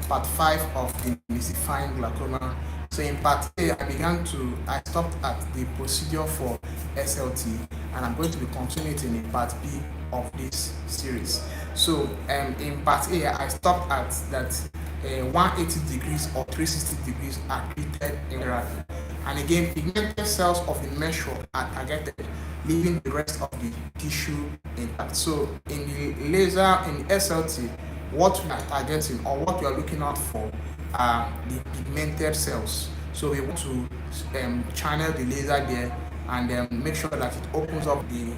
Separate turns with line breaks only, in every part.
part 5 of Demystifying glaucoma. So in part A, I stopped at the procedure for SLT, and I'm going to be continuing in part B of this series. So in part A, I stopped at that 180 degrees or 360 degrees are treated in therapy. And again, pigmented cells of the mesh are targeted, leaving the rest of the tissue intact. So in the laser, in the SLT, what we are targeting or what we are looking out for are the pigmented cells. So we want to channel the laser there and make sure that it opens up the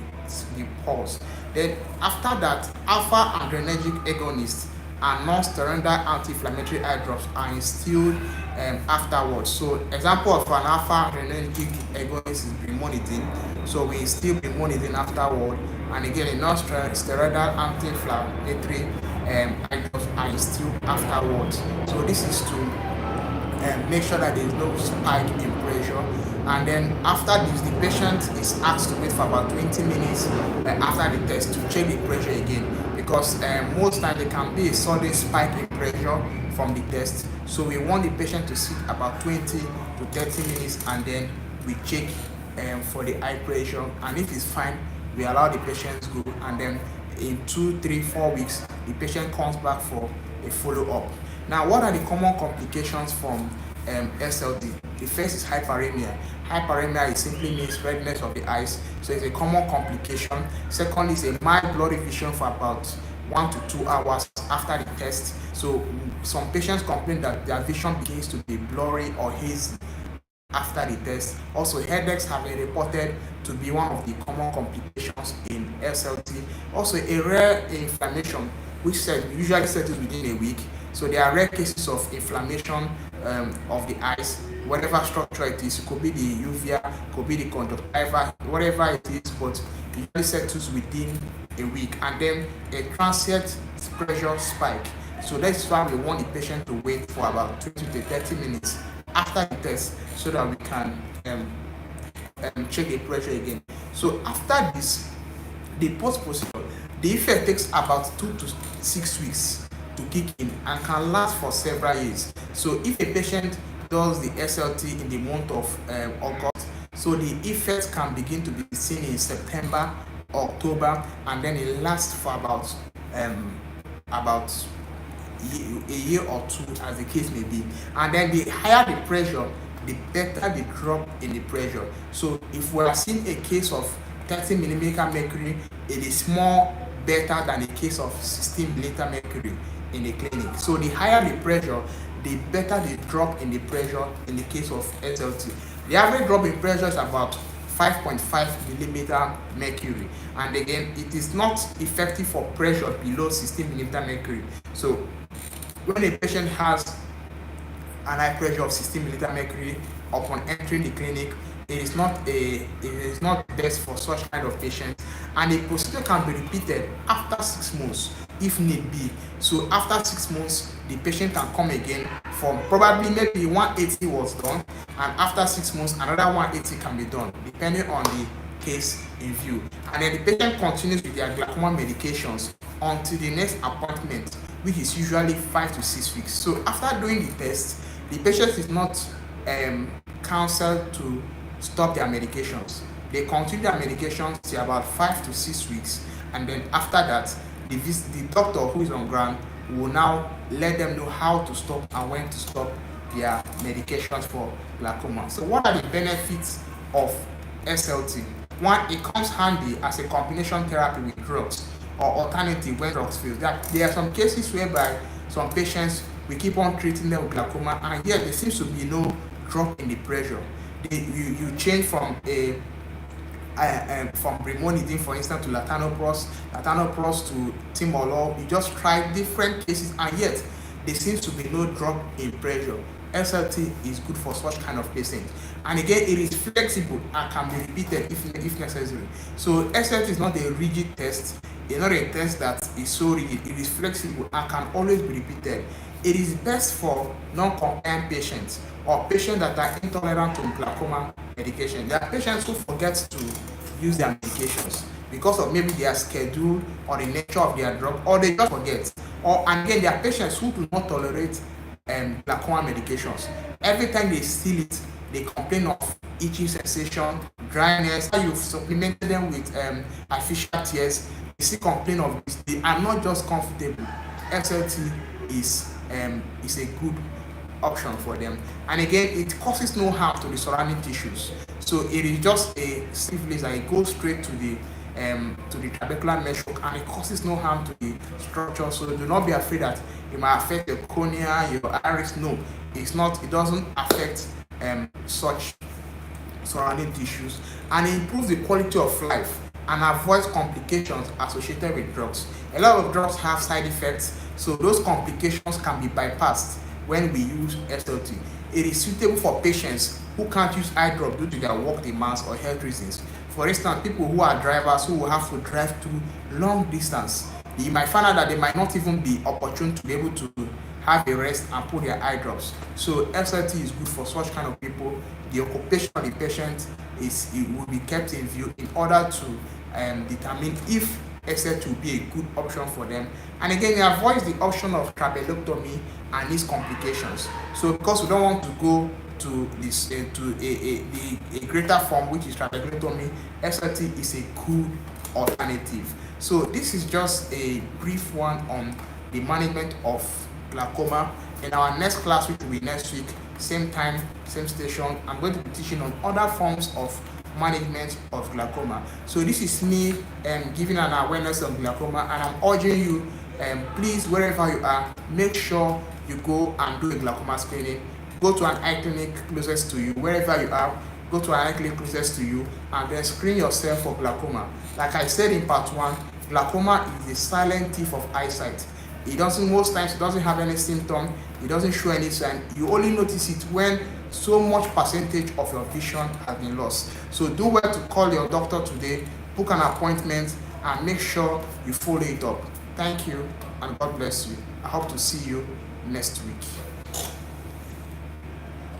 pores. Then after that, alpha adrenergic agonists and non-steroidal anti-inflammatory eye drops are instilled afterwards. So example of an alpha adrenergic agonist is brimonidine. So we instill brimonidine afterward, and again a non-steroidal anti-inflammatory eye drops are instilled afterwards. So this is to make sure that there is no spike in pressure. And then after this, the patient is asked to wait for about 20 minutes after the test to check the pressure again, because most times there can be a sudden spike in pressure from the test. So we want the patient to sit about 20 to 30 minutes, and then we check for the eye pressure, and if it's fine, we allow the patient to go, and then in 2, 3, 4 weeks the patient comes back for a follow-up. Now, what are the common complications from SLT? The first is hyperemia. Hyperemia is simply means redness of the eyes, so it's a common complication. Second is a mild blurry vision for about 1 to 2 hours after the test. So some patients complain that their vision begins to be blurry or hazy after the test. Also, headaches have been reported to be one of the common complications in SLT. Also, a rare inflammation, which usually settles within a week. So there are rare cases of inflammation of the eyes, whatever structure it is. It could be the uvea, could be the conjunctiva, whatever it is, but it usually settles within a week. And then a transient pressure spike. So that's why we want the patient to wait for about 20 to 30 minutes after the test, so that we can check the pressure again. So after this, the post-procedure, the effect takes about 2 to 6 weeks to kick in and can last for several years. So if a patient does the SLT in the month of August, so the effect can begin to be seen in September, October, and then it lasts for about a year or two, as the case may be. And then the higher the pressure, the better the drop in the pressure. So if we are seeing a case of 30 millimeter mercury, it is more better than a case of 16 millimeter mercury in the clinic. So the higher the pressure, the better the drop in the pressure in the case of SLT. The average drop in pressure is about 5.5 millimeter mercury, and again, it is not effective for pressure below 16 millimeter mercury. So when a patient has an eye pressure of 16 millimeter mercury upon entering the clinic, it is not best for such kind of patients, and the procedure can be repeated after 6 months if need be. So after 6 months, the patient can come again from probably maybe 180 was done, and after 6 months another 180 can be done, depending on the case in view. And then the patient continues with their glaucoma medications until the next appointment, which is usually 5 to 6 weeks. So after doing the test, the patient is not counseled to stop their medications. They continue their medications till about 5 to 6 weeks, and then after that, the doctor who is on ground will now let them know how to stop and when to stop their medications for glaucoma. So what are the benefits of SLT? One, it comes handy as a combination therapy with drugs or alternative when drugs fail. There are some cases whereby some patients, we keep on treating them with glaucoma, and yet there seems to be no drop in the pressure. You change from from brimonidine, for instance, to latanoprost to timolol. You just try different cases, and yet there seems to be no drop in pressure. SLT is good for such kind of patients, and again, it is flexible and can be repeated if necessary. So SLT is not a rigid test. It's not a test that is so rigid. It is flexible and can always be repeated. It is best for non-compliant patients or patients that are intolerant to glaucoma medication. There are patients who forget to use their medications because of maybe their schedule or the nature of their drug, or they just forget. And again, there are patients who do not tolerate glaucoma medications. Every time they steal it, they complain of itchy sensation, dryness. You've supplemented them with artificial tears, they still complain of this. They are not just comfortable. SLT is a good option for them. And again, it causes no harm to the surrounding tissues. So it is just a stiff laser. It goes straight to the trabecular meshwork, and it causes no harm to the structure. So do not be afraid that it might affect your cornea, your iris. No, it's not. It doesn't affect such surrounding tissues, and it improves the quality of life and avoids complications associated with drugs. A lot of drugs have side effects, so those complications can be bypassed when we use SLT. It is suitable for patients who can't use eye drop due to their work demands or health reasons. For instance, people who are drivers who will have to drive through long distance, you might find out that they might not even be opportune to be able to have a rest and put their eye drops. So SLT is good for such kind of people. The occupation of the patient will be kept in view in order to determine if SLT will be a good option for them. And again, it avoids the option of trabeculotomy and its complications. So because we don't want to go to this to a greater form, which is trabeculotomy, SLT is a good alternative. So this is just a brief one on the management of glaucoma. In our next class, which will be next week, same time, same station, I'm going to be teaching on other forms of management of glaucoma. So this is me giving an awareness of glaucoma, and I'm urging you, please, wherever you are, make sure you go and do a glaucoma screening. Go to an eye clinic closest to you. Wherever you are, go to an eye clinic closest to you, and then screen yourself for glaucoma. Like I said in part 1, glaucoma is the silent thief of eyesight. Most times it doesn't have any symptom, it doesn't show any sign. You only notice it when so much percentage of your vision has been lost. So do well to call your doctor today, book an appointment, and make sure you follow it up. Thank you, and God bless you. I hope to see you next week.